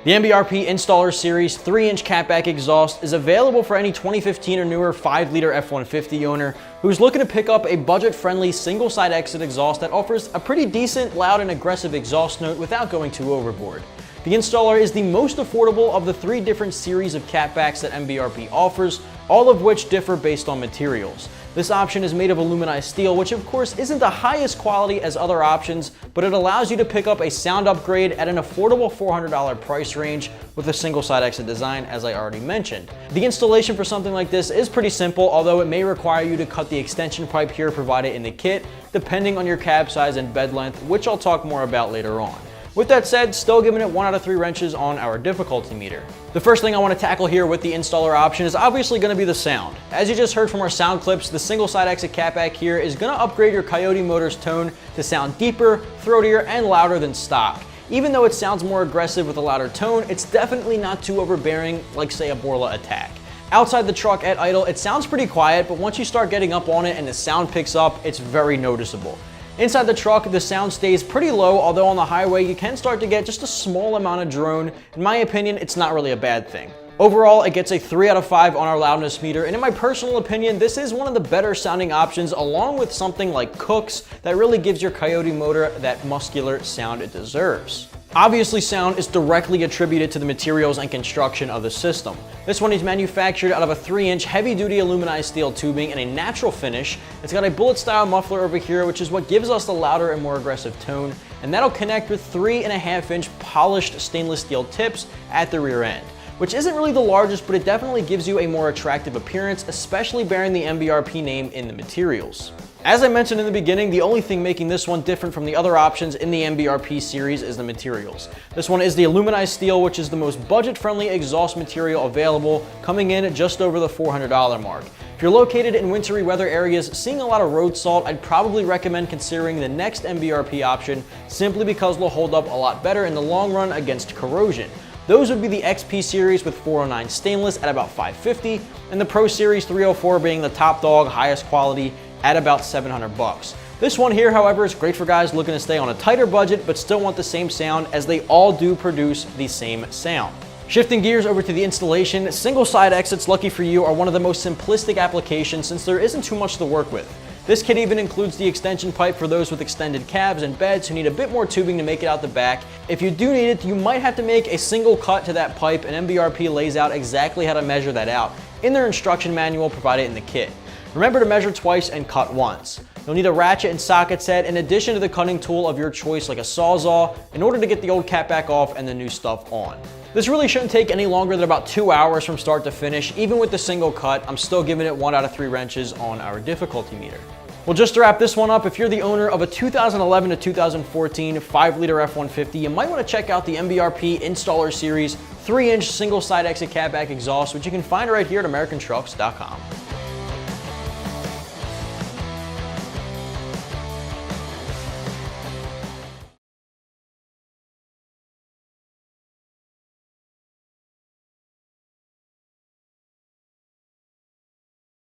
The MBRP Installer Series 3-inch catback exhaust is available for any 2015 or newer 5-liter F150 owner who's looking to pick up a budget-friendly single-side exit exhaust that offers a pretty decent, loud, and aggressive exhaust note without going too overboard. The Installer is the most affordable of the 3 different series of catbacks that MBRP offers, all of which differ based on materials. This option is made of aluminized steel, which of course isn't the highest quality as other options, but it allows you to pick up a sound upgrade at an affordable $400 price range with a single side exit design, as I already mentioned. The installation for something like this is pretty simple, although it may require you to cut the extension pipe here provided in the kit, depending on your cab size and bed length, which I'll talk more about later on. With that said, still giving it 1 out of 3 wrenches on our difficulty meter. The first thing I want to tackle here with the installer option is obviously going to be the sound. As you just heard from our sound clips, the single side exit catback here is going to upgrade your Coyote motor's tone to sound deeper, throatier, and louder than stock. Even though it sounds more aggressive with a louder tone, it's definitely not too overbearing like say a Borla Attack. Outside the truck at idle, it sounds pretty quiet, but once you start getting up on it and the sound picks up, it's very noticeable. Inside the truck, the sound stays pretty low, although on the highway you can start to get just a small amount of drone. In my opinion, it's not really a bad thing. Overall, it gets a 3 out of 5 on our loudness meter, and in my personal opinion, this is one of the better sounding options along with something like Cook's that really gives your Coyote motor that muscular sound it deserves. Obviously, sound is directly attributed to the materials and construction of the system. This one is manufactured out of a 3-inch heavy-duty aluminized steel tubing and a natural finish. It's got a bullet-style muffler over here, which is what gives us the louder and more aggressive tone, and that'll connect with 3.5-inch polished stainless steel tips at the rear end, which isn't really the largest, but it definitely gives you a more attractive appearance, especially bearing the MBRP name in the materials. As I mentioned in the beginning, the only thing making this one different from the other options in the MBRP series is the materials. This one is the aluminized steel, which is the most budget-friendly exhaust material available, coming in at just over the $400 mark. If you're located in wintry weather areas seeing a lot of road salt, I'd probably recommend considering the next MBRP option simply because they'll hold up a lot better in the long run against corrosion. Those would be the XP series with 409 stainless at about $550, and the Pro Series 304 being the top dog, highest quality at about $700. This one here, however, is great for guys looking to stay on a tighter budget but still want the same sound, as they all do produce the same sound. Shifting gears over to the installation, single side exits, lucky for you, are one of the most simplistic applications since there isn't too much to work with. This kit even includes the extension pipe for those with extended cabs and beds who need a bit more tubing to make it out the back. If you do need it, you might have to make a single cut to that pipe, and MBRP lays out exactly how to measure that out in their instruction manual provided in the kit. Remember to measure twice and cut once. You'll need a ratchet and socket set in addition to the cutting tool of your choice like a Sawzall in order to get the old catback off and the new stuff on. This really shouldn't take any longer than about 2 hours from start to finish. Even with the single cut, I'm still giving it 1 out of 3 wrenches on our difficulty meter. Well, just to wrap this one up, if you're the owner of a 2011 to 2014 5-liter F150, you might want to check out the MBRP Installer Series 3-inch single side exit catback exhaust, which you can find right here at AmericanTrucks.com.